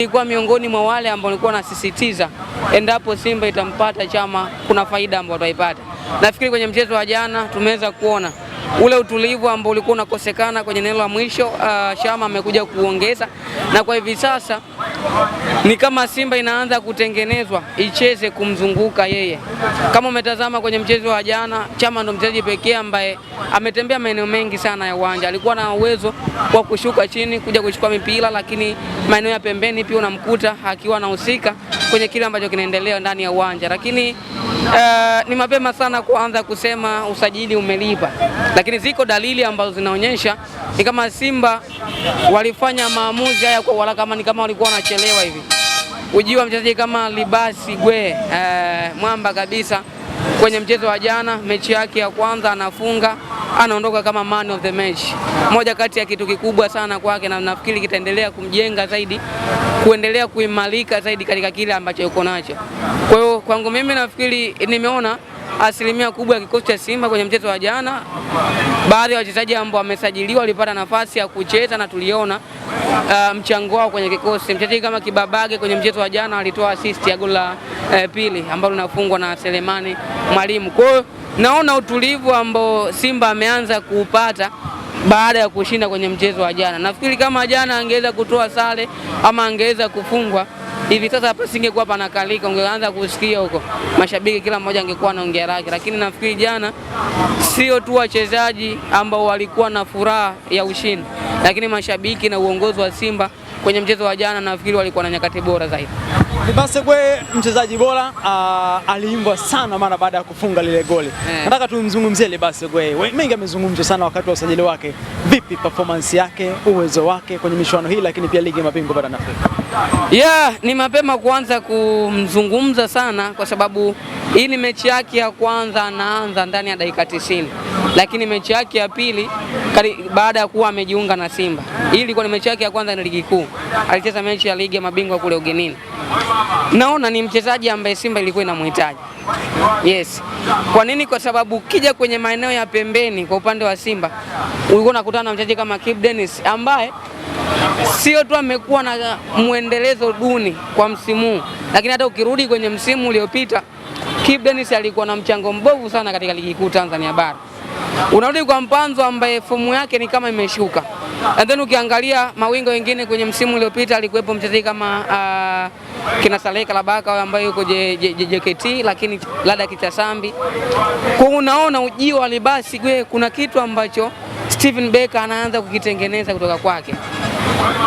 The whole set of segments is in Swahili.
Nilikuwa miongoni mwa wale ambao nilikuwa nasisitiza endapo Simba itampata Chama kuna faida ambayo tutaipata. Nafikiri kwenye mchezo wa jana tumeweza kuona ule utulivu ambao ulikuwa unakosekana kwenye neno la mwisho. Chama amekuja kuongeza, na kwa hivi sasa ni kama Simba inaanza kutengenezwa icheze kumzunguka yeye. Kama umetazama kwenye mchezo wa jana, Chama ndo mchezaji pekee ambaye ametembea maeneo mengi sana ya uwanja. Alikuwa na uwezo wa kushuka chini kuja kuchukua mipira, lakini maeneo ya pembeni pia unamkuta akiwa anahusika kwenye kile ambacho kinaendelea ndani ya uwanja. Lakini ni mapema sana kuanza kusema usajili umelipa, lakini ziko dalili ambazo zinaonyesha ni kama Simba walifanya maamuzi haya kwa haraka, kama walikuwa wanachelewa hivi. Ujio wa mchezaji kama Libasi Gwe, mwamba kabisa kwenye mchezo wa jana, mechi yake ya kwanza anafunga, anaondoka kama man of the match. Moja kati ya kitu kikubwa sana kwake, na nafikiri kitaendelea kumjenga zaidi, kuendelea kuimarika zaidi katika kile ambacho yuko nacho. Kwa hiyo kwangu mimi nafikiri nimeona asilimia kubwa ya kikosi cha Simba kwenye mchezo wa jana. Baadhi ya wachezaji ambao wamesajiliwa walipata nafasi ya kucheza na tuliona mchango wao kwenye kikosi. Mchezaji kama Kibabage kwenye mchezo wa jana alitoa assist ya goli la pili ambalo linafungwa na Selemani Mwalimu. Kwa hiyo naona utulivu ambao Simba ameanza kuupata baada ya kushinda kwenye mchezo wa jana. Nafikiri kama jana angeweza kutoa sare ama angeweza kufungwa, hivi sasa hapa singekuwa panakalika, ungeanza kusikia huko mashabiki kila mmoja angekuwa anaongea lake. Lakini nafikiri jana sio tu wachezaji ambao walikuwa na furaha ya ushindi, lakini mashabiki na uongozi wa Simba kwenye mchezo wa jana nafikiri walikuwa na nyakati bora zaidi. Libasi Gwe mchezaji bora, aliimbwa sana mara baada ya kufunga lile goli. Nataka tumzungumzie Libasi Gwe. Mengi amezungumzwa sana wakati wa usajili wake. Vipi performance yake, uwezo wake kwenye michuano hii, lakini pia ligi ya mabingwa barani Afrika? Ni mapema kuanza kumzungumza sana kwa sababu hii ni mechi yake ya kwanza, anaanza ndani ya dakika 90. Lakini mechi yake ya pili baada ya kuwa amejiunga na Simba. Hii ilikuwa ni mechi yake ya kwanza na ligi kuu. Alicheza mechi ya ligi ya mabingwa kule ugenini. Naona ni mchezaji ambaye Simba ilikuwa inamhitaji. Yes. Kwa nini? Kwa sababu kija kwenye maeneo ya pembeni kwa upande wa Simba, ulikuwa unakutana na mchezaji kama Kibu Denis ambaye sio tu amekuwa na muendelezo duni kwa msimu huu, lakini hata ukirudi kwenye msimu uliopita Kibu Denis alikuwa na mchango mbovu sana katika ligi kuu Tanzania bara. Unarudi kwa Mpanzo ambaye fomu yake ni kama imeshuka. And then ukiangalia mawingo wengine kwenye msimu uliopita alikuwepo mchezaji kama kina Saleh Kalabaka ambaye yuko JKT, lakini Lada Kitasambi. Kwa unaona ujio wa Libasi Gwe kuna kitu ambacho Steven Becker anaanza kukitengeneza kutoka kwake.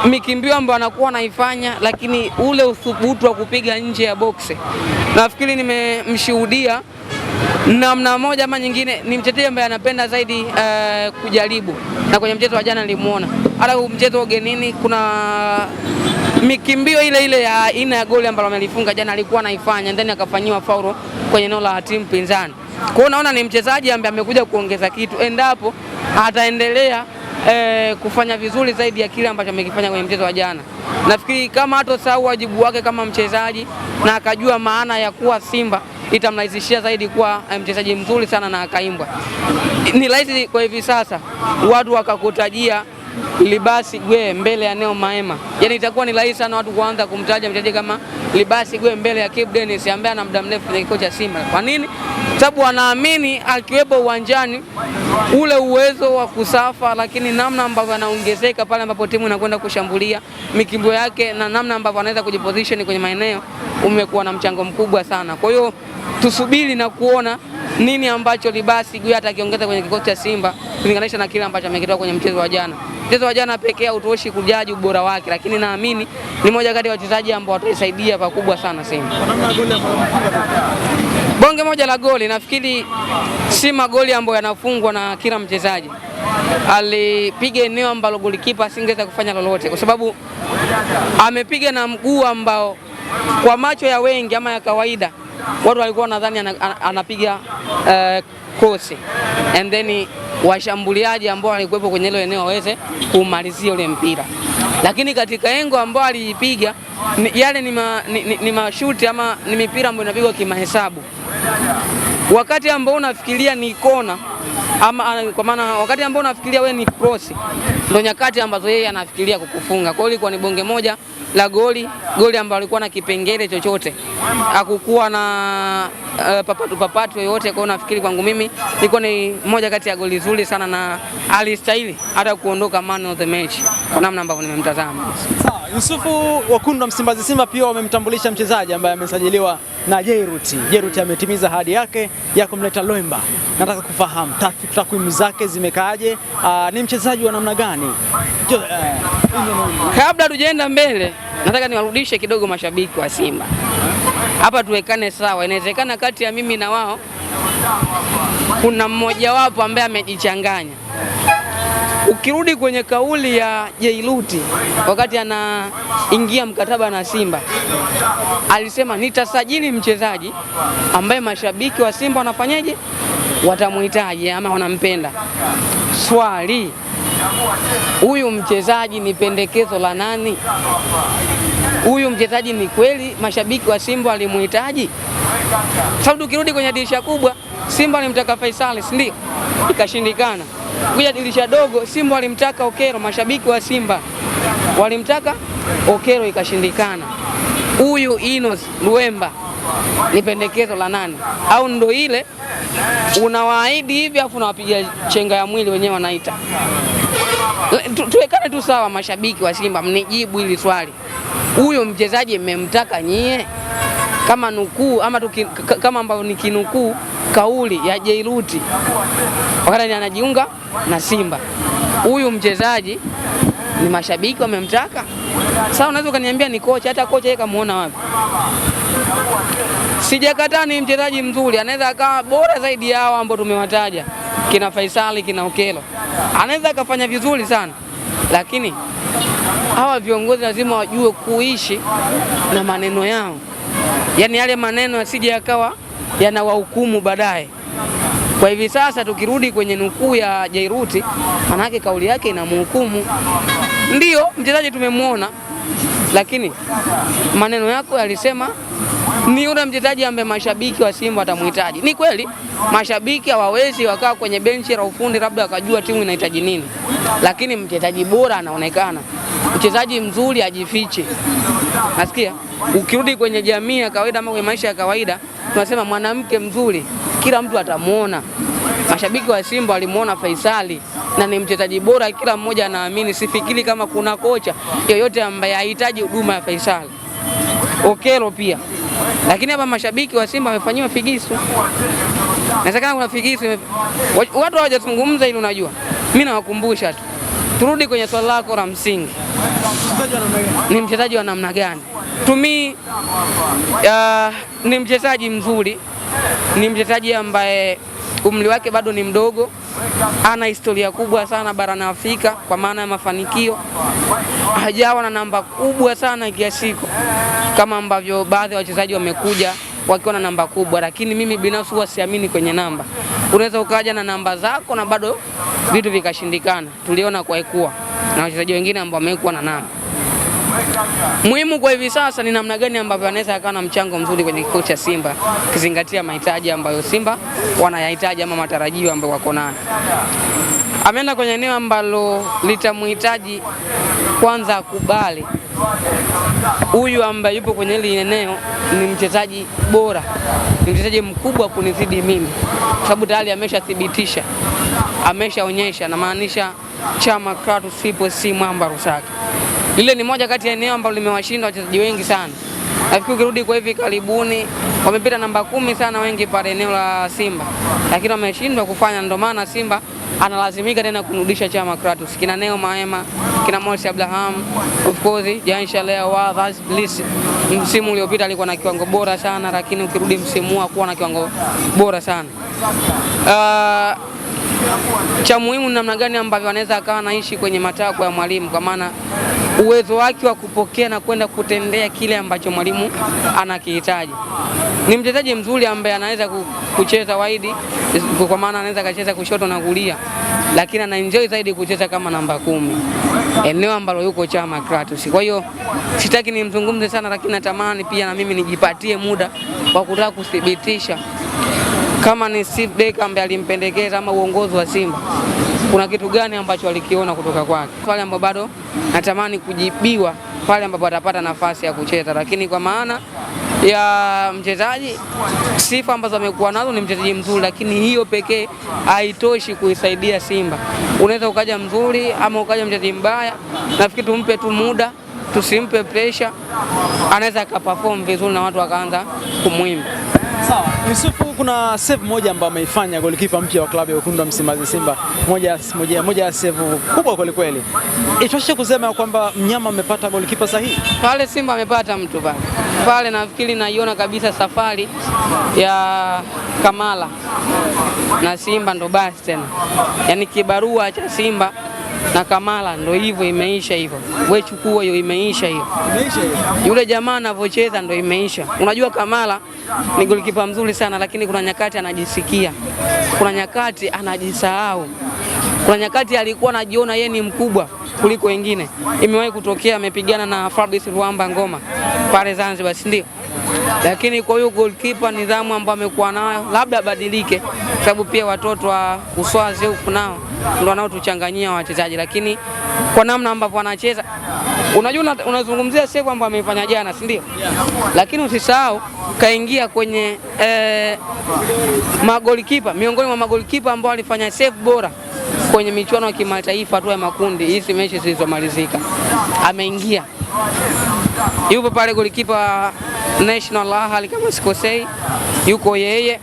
Mikimbio ambayo anakuwa anaifanya, lakini ule uthubutu wa kupiga nje ya boksi, nafikiri nimemshuhudia namna moja ama nyingine. Ni mchezaji ambaye anapenda zaidi kujaribu, na kwenye mchezo wa jana nilimuona hata mchezo wa ugenini kuna mikimbio ile ya aina ya goli ambalo amelifunga jana alikuwa anaifanya, ndani akafanyiwa faulo kwenye eneo la timu pinzani. Kwa hiyo naona ni mchezaji ambaye amekuja kuongeza kitu endapo ataendelea kufanya vizuri zaidi ya kile ambacho amekifanya kwenye mchezo wa jana. Nafikiri kama hatosahau wajibu wake kama mchezaji na akajua maana ya kuwa Simba, itamrahisishia zaidi kuwa mchezaji mzuri sana na akaimbwa. Ni rahisi kwa hivi sasa watu wakakutajia Libasi Gwe mbele ya Neo Maema. Yaani itakuwa ni rahisi sana watu kuanza kumtaja mchezaji kama Libasi Gwe mbele ya Kibu Denis ambaye ana muda mrefu kwenye kikosi cha Simba. Kwa nini? Sababu wanaamini akiwepo uwanjani ule uwezo wa kusafa, lakini namna ambavyo anaongezeka pale ambapo timu inakwenda kushambulia, mikimbo yake na namna ambavyo anaweza kujiposition kwenye maeneo umekuwa na mchango mkubwa sana. Kwa hiyo tusubiri na kuona nini ambacho Libasi Gwe atakiongeza kwenye kikosi cha Simba kulinganisha na kile ambacho amekitoa kwenye mchezo wa jana. Mchezo wa jana pekee hautoshi kujaji ubora wake, lakini naamini ni moja kati ya wachezaji ambao wataisaidia pakubwa sana Simba. Bonge moja la goli, nafikiri si magoli ambayo yanafungwa na kila mchezaji. Alipiga eneo ambalo golikipa asingeweza kufanya lolote, kwa sababu amepiga na mguu ambao kwa macho ya wengi ama ya kawaida watu walikuwa nadhani anapiga kosi, and then washambuliaji ambao walikuwepo kwenye ile eneo waweze kumalizia ule mpira. Lakini katika engo ambao alipiga yale ni mashuti ama ni mipira ambayo inapigwa kimahesabu. Wakati ambao unafikiria ni kona ama kwa maana wakati ambao unafikiria wewe ni cross, ndio nyakati ambazo yeye anafikiria kukufunga. Kwa hiyo ilikuwa ni bonge moja la goli ambalo alikuwa na kipengele chochote, hakukuwa na papatu yoyote. Kwa nafikiri kwangu mimi ilikuwa ni moja kati ya goli zuri sana na alistahili hata kuondoka man of the match kwa namna ambavyo nimemtazama. Sawa, Yusufu, wekundu wa Msimbazi Simba pia wamemtambulisha mchezaji ambaye amesajiliwa na Jairuti. Jairuti ametimiza ahadi yake ya kumleta Loemba. Nataka kufahamu takwimu zake zimekaaje? Ni mchezaji wa namna gani? Kabla tujaenda mbele, nataka niwarudishe kidogo mashabiki wa Simba. Hapa tuwekane sawa. Inawezekana kati ya mimi na wao kuna mmoja wapo ambaye amejichanganya. Ukirudi kwenye kauli ya Jairuti wakati anaingia mkataba na Simba, alisema nitasajili mchezaji ambaye mashabiki wa Simba wanafanyaje, watamhitaji ama wanampenda. Swali, huyu mchezaji ni pendekezo la nani? Huyu mchezaji ni kweli mashabiki wa Simba walimhitaji? Sababu ukirudi kwenye dirisha kubwa, Simba walimtaka Faisal, si ndio? Ikashindikana. Kuja dirisha dogo, Simba walimtaka Okero, mashabiki wa Simba walimtaka Okero, ikashindikana. Huyu Inos Loemba ni pendekezo la nani? Au ndo ile unawaahidi hivi afu unawapiga chenga ya mwili wenyewe wanaita? Tuwekane tu sawa mashabiki wa Simba, mnijibu hili swali. Huyo mchezaji mmemtaka nyie? Kama nukuu ama kama ambao nikinukuu kauli ya Jairuti wakati anajiunga na Simba, huyu mchezaji ni mashabiki wamemtaka? Sasa unaweza ukaniambia ni kocha, hata kocha yeye kamuona wapi? Sijakataa ni mchezaji mzuri, anaweza akawa bora zaidi ya hao ambao tumewataja, kina Faisal, kina Okelo, anaweza akafanya vizuri sana, lakini hawa viongozi lazima wajue kuishi na maneno yao. Yaani yale maneno yasije yakawa yanawahukumu baadaye. Kwa hivi sasa tukirudi kwenye nukuu ya Jairuti, manake kauli yake inamhukumu. Ndio mchezaji tumemwona, lakini maneno yako yalisema ni yule mchezaji ambaye mashabiki wa Simba watamhitaji. Ni kweli mashabiki hawawezi wakaa kwenye benchi la ufundi labda wakajua timu inahitaji nini, lakini mchezaji bora anaonekana, mchezaji mzuri ajifiche. Nasikia ukirudi kwenye jamii ya kawaida ama kwenye maisha ya kawaida, tunasema mwanamke mzuri kila mtu atamuona. Mashabiki wa Simba walimuona Faisal na ni mchezaji bora, kila mmoja anaamini. Sifikiri kama kuna kocha yoyote ambaye hahitaji huduma ya Faisal. Okelo pia. Lakini hapa mashabiki wa Simba wamefanyiwa figisu. Inawezekana kuna figisu. Watu hawajazungumza ili unajua. Mimi nawakumbusha tu. Turudi kwenye swali lako la msingi. Ni mchezaji wa namna gani? Ni mchezaji mzuri. Ni mchezaji ambaye umri wake bado ni mdogo. Ana historia kubwa sana barani Afrika kwa maana ya mafanikio. Hajawa na namba kubwa sana kiasi kama ambavyo baadhi ya wachezaji wamekuja wakiwa na namba kubwa, lakini mimi binafsi huwa siamini kwenye namba. Unaweza ukaja na namba zako na bado vitu vikashindikana. Tuliona kwa Ekua na wachezaji wengine ambao wamekuwa na namba. Muhimu kwa hivi sasa ni namna gani ambavyo anaweza akawa na mchango mzuri kwenye kikosi cha Simba, kizingatia mahitaji ambayo Simba wanayahitaji ama matarajio ambayo wako nayo. Ameenda kwenye eneo ambalo litamhitaji kwanza akubali huyu ambaye yupo kwenye hili eneo ni mchezaji bora, ni mchezaji mkubwa kunizidi mimi, kwa sababu tayari ameshathibitisha, ameshaonyesha, na maanisha Chama Kratos sipo si Mwamba Rusaka. Lile ni moja kati ya eneo ambalo limewashinda wachezaji wengi sana. Nafikiri ukirudi kwa hivi karibuni wamepita namba 10 sana wengi pale eneo la Simba, lakini wameshindwa kufanya. Ndio maana Simba analazimika tena kurudisha Chama Kratos, kina Neo Maema, kina Morsi Abraham, of course Jansha Lea wa Bliss. Msimu uliopita alikuwa na kiwango bora sana, lakini ukirudi msimu huu hakuwa na kiwango bora sana. Cha muhimu ni namna gani ambavyo anaweza akawa anaishi kwenye matakwa ya mwalimu, kwa maana uwezo wake wa kupokea na kwenda kutendea kile ambacho mwalimu anakihitaji. Ni mchezaji mzuri ambaye anaweza kucheza wide, kwa maana anaweza kacheza kushoto na kulia, lakini ana enjoy zaidi kucheza kama namba 10, eneo ambalo yuko Chama Kratos. Kwa hiyo sitaki nimzungumze sana, lakini natamani pia na mimi nijipatie muda wa kutaka kuthibitisha kama ni Steve Barker ambaye alimpendekeza ama uongozi wa Simba kuna kitu gani ambacho walikiona kutoka kwake. Swali ambalo bado natamani kujibiwa pale ambapo atapata nafasi ya kucheza, lakini kwa maana ya mchezaji, sifa ambazo amekuwa nazo ni mchezaji mzuri, lakini hiyo pekee haitoshi kuisaidia Simba. Unaweza ukaja mzuri ama ukaja mchezaji mbaya. Nafikiri tumpe tu muda, tusimpe pressure, anaweza akaperform vizuri na watu wakaanza kumwimba. Sawa, Yusufu, kuna save moja ambayo ameifanya golikipa mpya wa klabu ya Wekundu wa Msimbazi Simba, moja ya save kubwa kweli kweli. Itoshe kusema kwamba mnyama amepata golikipa sahihi? Pale Simba amepata mtu pale nafikiri naiona kabisa safari ya Kamala na Simba ndo basi tena. Yaani kibarua cha Simba na Kamala ndo hivyo, imeisha hivyo. Wewe chukua hiyo, imeisha hiyo. Yule jamaa anavyocheza ndo imeisha. Unajua Kamala ni golikipa mzuri sana, lakini kuna nyakati anajisikia, kuna nyakati anajisahau, kuna nyakati alikuwa anajiona yeye ni mkubwa kuliko wengine. Imewahi kutokea amepigana na Fabrice Ruamba Ngoma pale Zanzibar, si ndio? Lakini kwa hiyo goalkeeper, nidhamu ambayo amekuwa nayo labda badilike, sababu pia watoto wa Uswazi huko nao ndio wanaotuchanganyia wachezaji, lakini kwa namna ambavyo anacheza, unajua unazungumzia save ambayo amefanya jana, si ndio? Lakini usisahau kaingia kwenye magolikipa, miongoni mwa magolikipa ambao alifanya save bora kwenye michuano ya kimataifa tu ya makundi hizi mechi zilizomalizika. Ameingia, yupo pale golikipa National Ahli kama sikosei, yuko yeye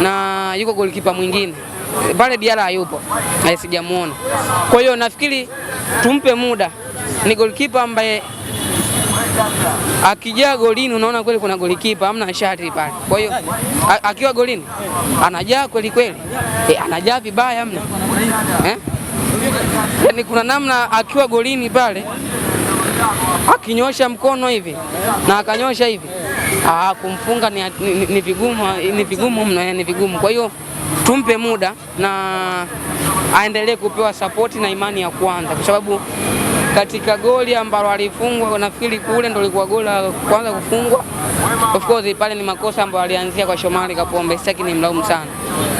na yuko golikipa mwingine pale, Diara hayupo, sijamuona. Kwa hiyo nafikiri tumpe muda, ni golikipa ambaye akijaa golini unaona kweli kuna golikipa, hamna shati pale. Kwa hiyo akiwa golini anajaa kweli kweli, anajaa vibaya hamna. Yaani kuna namna akiwa golini pale akinyosha mkono hivi na akanyosha hivi, kumfunga ni vigumu mno, ni vigumu. Kwa hiyo tumpe muda na aendelee kupewa support na imani ya kwanza, kwa sababu katika goli ambalo alifungwa nafikiri kule ndio ilikuwa goli la kwanza kufungwa. Of course pale ni makosa ambayo alianzia kwa Shomari Kapombe, sitaki nimlaumu sana,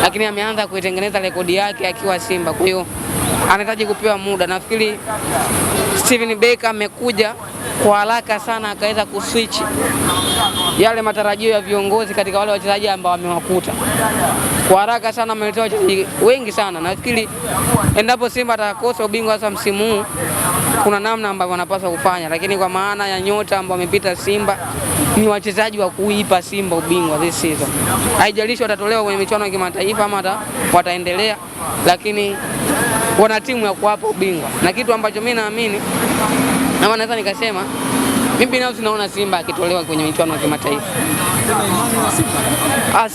lakini ameanza kuitengeneza rekodi yake akiwa Simba. Kwa hiyo anahitaji kupewa muda. Nafikiri Steven Becker amekuja kwa haraka sana, akaweza kuswitch yale matarajio ya viongozi katika wale wachezaji ambao wamewakuta kwa haraka sana. Ameleta wachezaji wengi sana. Nafikiri endapo Simba atakosa ubingwa sasa msimu huu, kuna namna ambavyo wanapaswa kufanya, lakini kwa maana ya nyota ambao wamepita Simba ni wachezaji wa kuipa Simba ubingwa this season. Haijalishi watatolewa kwenye michuano ya kimataifa ama wataendelea, lakini wana timu ya kuwapa ubingwa. Na kitu ambacho mimi naamini, na naweza nikasema mimi binafsi naona Simba akitolewa kwenye michuano ya kimataifa.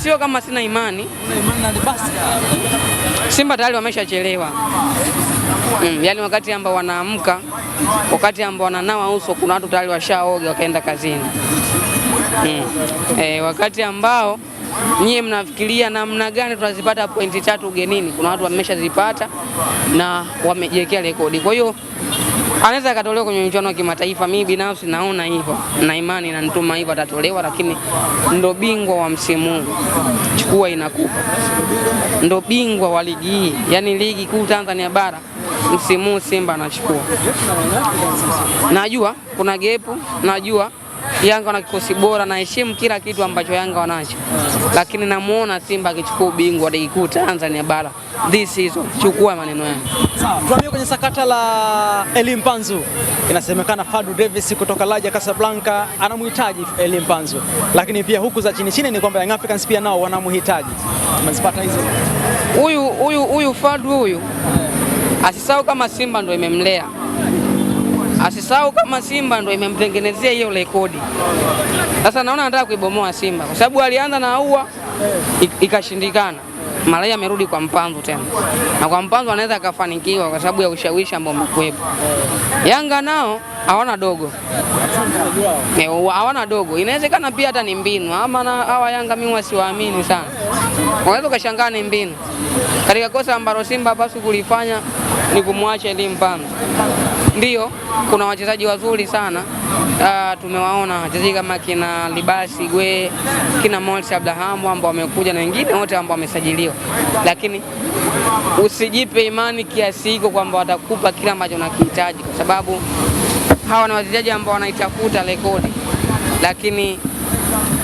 Sio kama sina imani. Simba tayari wameshachelewa. Yaani wakati ambao wanaamka, wakati ambao wananawa uso, kuna watu tayari washaoga wakaenda kazini. Wakati ambao nyie mnafikiria namna gani tutazipata pointi 3 ugenini, kuna watu wameshazipata na wamejiwekea rekodi. Kwa hiyo anaweza akatolewa kwenye michuano ya kimataifa. Mimi binafsi naona hivyo, na imani na nituma hivyo atatolewa, lakini ndo bingwa wa msimu huu. Chukua inakupa. Ndo bingwa wa ligi hii, yani ligi kuu Tanzania bara msimu huu Simba anachukua. Najua kuna gepu, najua Yanga wana kikosi bora, na heshimu kila kitu ambacho Yanga wanacho, lakini namuona Simba akichukua ubingwa wa ligi kuu Tanzania bara this season. Chukua maneno yangu. Sawa, tuambie kwenye sakata la Elie Mpanzu. Inasemekana Fadlu Davis kutoka Raja Casablanca anamhitaji Elie Mpanzu, lakini pia huku za chini chini ni kwamba Young Africans pia nao wanamhitaji. Umezipata hizo? Huyu Fadlu huyu asisahau kama Simba ndio imemlea, asisahau kama Simba ndio imemtengenezea hiyo rekodi. Sasa naona anataka kuibomoa Simba, kwa sababu alianza na Aua ikashindikana. Malai amerudi kwa Mpanzu tena, na kwa Mpanzu anaweza akafanikiwa kwa sababu ya ushawishi ambao umekuwepo. Yanga nao hawana dogo, hawana dogo. Inawezekana pia hata ni mbinu, ama hawa Yanga mimi wasiwaamini sana. Unaweza ukashangaa ni mbinu. Katika kosa ambalo Simba basi kulifanya ni kumwacha Elie Mpanzu. Ndio kuna wachezaji wazuri sana, tumewaona wachezaji kama kina Libasi Gwe, kina Morris Abraham ambao wamekuja na wengine wote ambao wamesajiliwa, lakini usijipe imani kiasi hiko kwamba watakupa kila ambacho unakihitaji, kwa sababu hawa ni wachezaji ambao wanaitafuta rekodi, lakini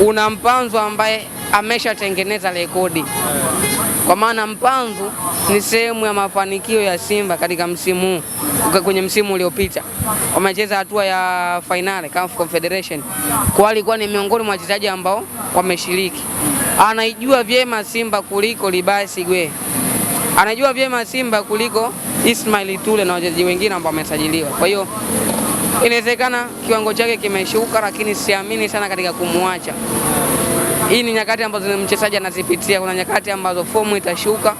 una Mpanzu ambaye ameshatengeneza rekodi. Kwa maana Mpanzu ni sehemu ya mafanikio ya Simba katika msimu huu. Kwenye msimu uliopita wamecheza hatua ya finali CAF Confederation, kwa alikuwa ni miongoni mwa wachezaji ambao wameshiriki. Anaijua vyema Simba kuliko Libasi Gwe, anajua vyema Simba kuliko Ismail Tule na wachezaji wengine ambao wamesajiliwa. Kwa hiyo inawezekana kiwango chake kimeshuka, lakini siamini sana katika kumwacha. Hii ni nyakati ambazo mchezaji anazipitia. Kuna nyakati ambazo fomu itashuka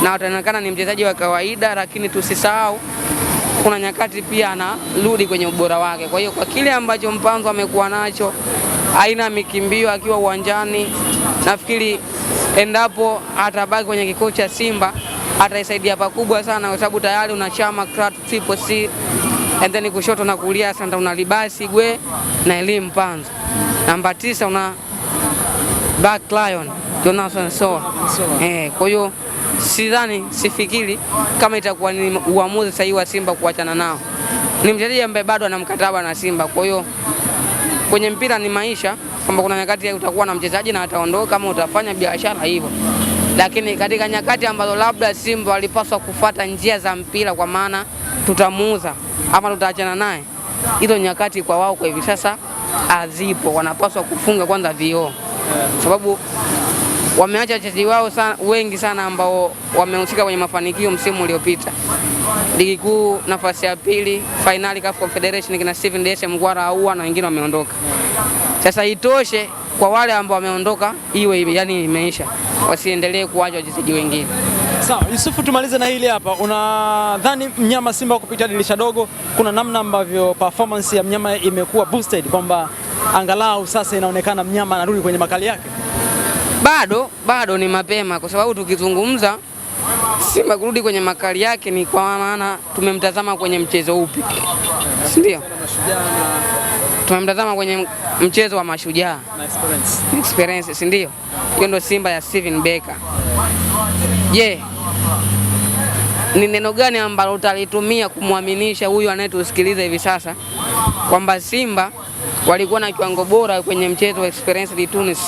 na ataonekana ni mchezaji wa kawaida, lakini tusisahau kuna nyakati pia anarudi kwenye ubora wake. Kwa hiyo kwa kile ambacho Mpanzu amekuwa nacho, aina mikimbio akiwa uwanjani, nafikiri endapo atabaki kwenye kikosi cha Simba ataisaidia pakubwa sana, kwa sababu tayari una Chama, Kratu, Triple C, and then kushoto na kulia sasa una Libasi Gwe na Elie Mpanzu. Namba 9 una Back Lion Jonathan Soa. Kwa hiyo sifikiri kama itakuwa ni uamuzi sahihi wa Simba kuachana nao. Ni mchezaji ambaye bado ana mkataba na Simba. Kwa hiyo kwenye mpira ni maisha, kwamba kuna nyakati utakuwa na mchezaji na ataondoka kama utafanya biashara hivyo. Lakini katika nyakati ambazo labda Simba walipaswa kufuata njia za mpira, kwa maana tutamuuza ama tutaachana naye, hizo nyakati kwa wao kwa hivi sasa hazipo. Wanapaswa kufunga kwanza vioo, sababu wameacha wachezaji wao wengi sana ambao wamehusika kwenye mafanikio msimu uliopita. Ligi kuu nafasi ya pili, finali CAF Confederation kina Steven Dese Mkwara au na wengine wameondoka. Sasa itoshe kwa wale ambao wameondoka, iwe yani imeisha, wasiendelee kuacha wachezaji wengine. Sawa, Yusufu, tumalize na hili hapa. Unadhani mnyama Simba kupitia dirisha dogo, kuna namna ambavyo performance ya mnyama imekuwa boosted, kwamba angalau sasa inaonekana mnyama anarudi kwenye makali yake? Bado ni mapema, kwa sababu tukizungumza Simba kurudi kwenye makali yake ni kwa maana tumemtazama kwenye mchezo upi, si ndio? Tumemtazama kwenye mchezo wa Mashujaa na experience, si ndio? Hiyo ndio Simba ya Steven Becker. Ni neno gani ambalo utalitumia kumwaminisha huyu anayetusikiliza hivi sasa kwamba Simba walikuwa na kiwango bora kwenye mchezo wa Experience de Tunis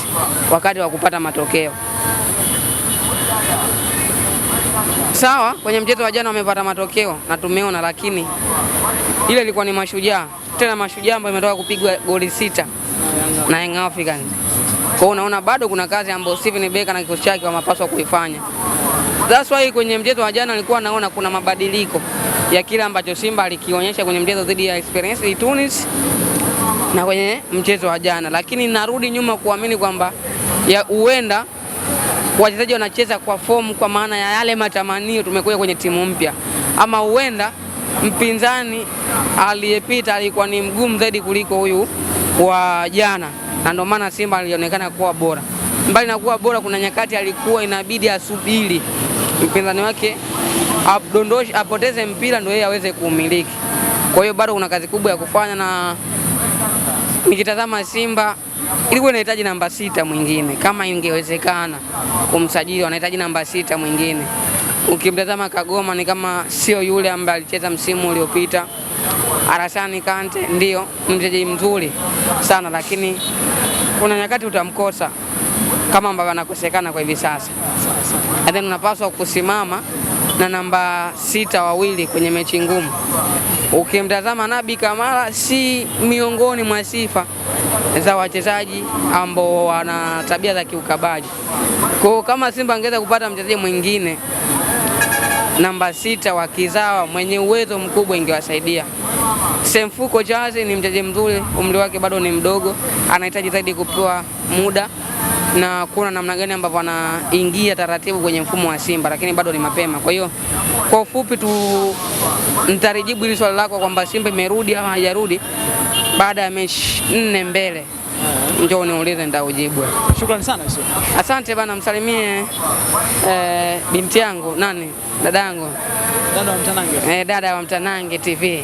wakati wa kupata matokeo? Sawa, kwenye mchezo wa jana wamepata matokeo na tumeona, lakini ile ilikuwa ni Mashujaa, tena Mashujaa ambayo imetoka kupigwa goli 6 na Young Africans. Kwa unaona bado kuna kazi ambayo Steven Becker na kikosi chake wamepaswa kuifanya. That's why kwenye mchezo wa jana nilikuwa naona kuna mabadiliko ya kile ambacho Simba alikionyesha kwenye mchezo dhidi ya Experience de Tunis na kwenye mchezo wa jana, lakini narudi nyuma kuamini kwamba huenda wachezaji wanacheza kwa fomu, kwa maana ya yale matamanio tumekuja kwenye timu mpya, ama huenda mpinzani aliyepita alikuwa ni mgumu zaidi kuliko huyu wa jana, na ndio maana Simba alionekana kuwa bora. Mbali na kuwa bora, kuna nyakati alikuwa inabidi asubiri mpinzani wake apoteze mpira ndio yeye aweze kuumiliki. Kwa hiyo bado kuna kazi kubwa ya kufanya, na nikitazama Simba ilikuwa inahitaji namba 6 mwingine, kama ingewezekana kumsajili, wanahitaji namba 6 mwingine. Ukimtazama Kagoma ni kama sio yule ambaye alicheza msimu uliopita. Arasani Kante ndio mchezaji mzuri sana, lakini kuna nyakati utamkosa kama ambavyo anakosekana kwa hivi sasa. And then unapaswa kusimama na namba 6 wawili kwenye mechi ngumu. Ukimtazama Nabi Kamara si miongoni mwa sifa za wachezaji ambao wana tabia za kiukabaji. Kwa kama Simba angeweza kupata mchezaji mwingine namba 6 wa kizawa mwenye uwezo mkubwa ingewasaidia. Semfuko Jazi ni mchezaji mzuri, umri wake bado ni mdogo, anahitaji zaidi kupewa muda na kuona namna gani ambavyo anaingia taratibu kwenye mfumo wa Simba, lakini bado ni mapema. Kwa hiyo kwa ufupi tu nitarijibu hili swali lako kwamba Simba imerudi ama haijarudi baada ya mechi 4 mbele. Njoo niulize nitaujibu. Shukrani sana Yusuf. Asante bana, msalimie binti yangu dadangu. Dada wa Mtanange. Dada wa Mtanange TV.